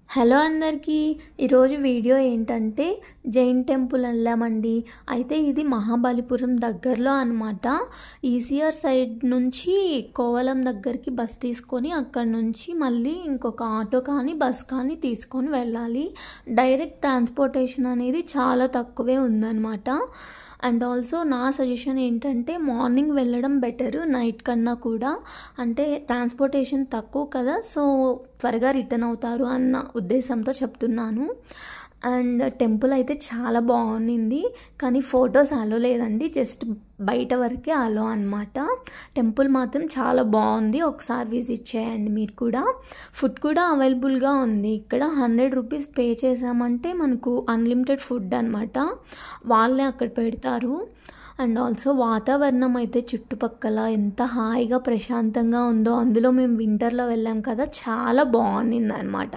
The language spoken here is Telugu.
హలో అందరికీ ఈరోజు వీడియో ఏంటంటే జైన్ టెంపుల్ వెళ్ళామండి. అయితే ఇది మహాబలిపురం దగ్గరలో అనమాట. ఈసీఆర్ సైడ్ నుంచి కోవలం దగ్గరికి బస్ తీసుకొని అక్కడ నుంచి మళ్ళీ ఇంకొక ఆటో కానీ బస్ కానీ తీసుకొని వెళ్ళాలి. డైరెక్ట్ ట్రాన్స్పోర్టేషన్ అనేది చాలా తక్కువే ఉందన్నమాట. అండ్ ఆల్సో నా సజెషన్ ఏంటంటే మార్నింగ్ వెళ్ళడం బెటరు నైట్ కన్నా కూడా. అంటే ట్రాన్స్పోర్టేషన్ తక్కువ కదా, సో త్వరగా రిటర్న్ అవుతారు అన్న ఉద్దేశంతో చెప్తున్నాను. అండ్ టెంపుల్ అయితే చాలా బాగుంది, కానీ ఫొటోస్ అలో లేదండి, జస్ట్ బయట వరకే అలో అనమాట. టెంపుల్ మాత్రం చాలా బాగుంది, ఒకసారి విజిట్ చేయండి మీరు కూడా. ఫుడ్ కూడా అవైలబుల్గా ఉంది. ఇక్కడ 100 రూపీస్ పే చేసామంటే మనకు అన్లిమిటెడ్ ఫుడ్ అనమాట, వాళ్ళే అక్కడ పెడతారు. అండ్ ఆల్సో వాతావరణం అయితే చుట్టుపక్కల ఎంత హాయిగా ప్రశాంతంగా ఉందో, అందులో మేము వింటర్లో వెళ్ళాం కదా, చాలా బాగుంది అనమాట.